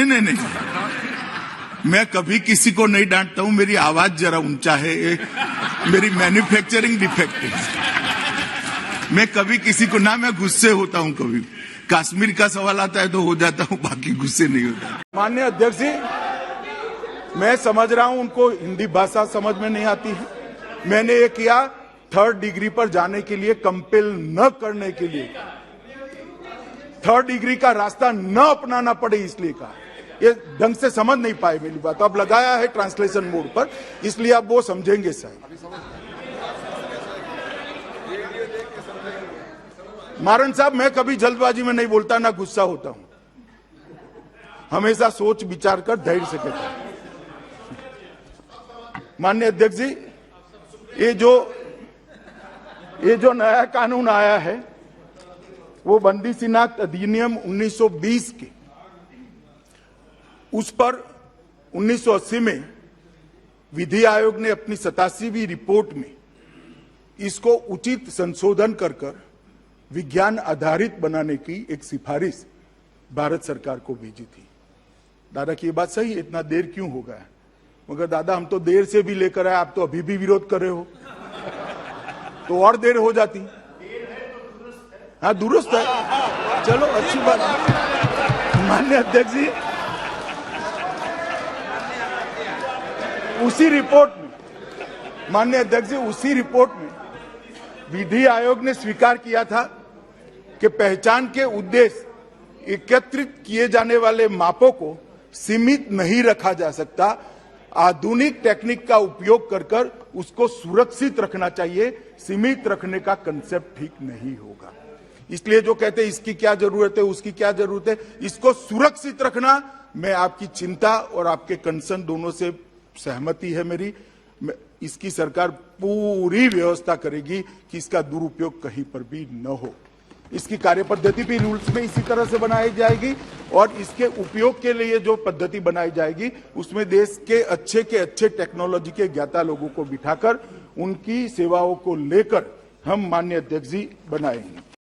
नहीं नहीं नहीं, मैं कभी किसी को नहीं डांटता हूं। मेरी आवाज जरा ऊंचा है, मेरी मैन्युफैक्चरिंग डिफेक्ट है। मैं कभी किसी को ना, मैं गुस्से होता हूं। कभी कश्मीर का सवाल आता है तो हो जाता हूं, बाकी गुस्से नहीं होता। माननीय अध्यक्ष जी, मैं समझ रहा हूं उनको हिंदी भाषा समझ में नहीं आती है। मैंने ये किया 3rd डिग्री पर जाने के लिए, कंपेल न करने के लिए, 3rd डिग्री का रास्ता न अपनाना पड़े इसलिए कहा। ये ढंग से समझ नहीं पाए मेरी बात। अब लगाया है ट्रांसलेशन मोड पर, इसलिए अब वो समझेंगे शायद। मारन साहब, मैं कभी जल्दबाजी में नहीं बोलता, ना गुस्सा होता हूं। हमेशा सोच विचार कर धैर्य से कहता हूं। माननीय अध्यक्ष जी, ये जो नया कानून आया है वो बंदी शिनाख्त अधिनियम 1920 के, उस पर 1980 में विधि आयोग ने अपनी 87वीं रिपोर्ट में इसको उचित संशोधन कर विज्ञान आधारित बनाने की एक सिफारिश भारत सरकार को भेजी थी। दादा की ये बात सही है, इतना देर क्यों हो गया? मगर दादा, हम तो देर से भी लेकर आए, आप तो अभी भी विरोध कर रहे हो, तो और देर हो जाती। हाँ, दुरुस्त है, चलो अच्छी बात है। माननीय अध्यक्ष जी, उसी रिपोर्ट में, माननीय अध्यक्ष जी, उसी रिपोर्ट में विधि आयोग ने स्वीकार किया था कि पहचान के उद्देश्य एकत्रित किए जाने वाले मापों को सीमित नहीं रखा जा सकता। आधुनिक टेक्निक का उपयोग कर उसको सुरक्षित रखना चाहिए। सीमित रखने का कंसेप्ट ठीक नहीं होगा। इसलिए जो कहते हैं इसकी क्या जरूरत है, उसकी क्या जरूरत है, इसको सुरक्षित रखना, मैं आपकी चिंता और आपके कंसर्न दोनों से सहमति है मेरी। इसकी सरकार पूरी व्यवस्था करेगी कि इसका दुरुपयोग कहीं पर भी न हो। इसकी कार्यपद्धति भी रूल्स में इसी तरह से बनाई जाएगी और इसके उपयोग के लिए जो पद्धति बनाई जाएगी उसमें देश के अच्छे टेक्नोलॉजी के ज्ञाता लोगों को बिठाकर उनकी सेवाओं को लेकर हम, माननीय अध्यक्ष जी, बनाएंगे।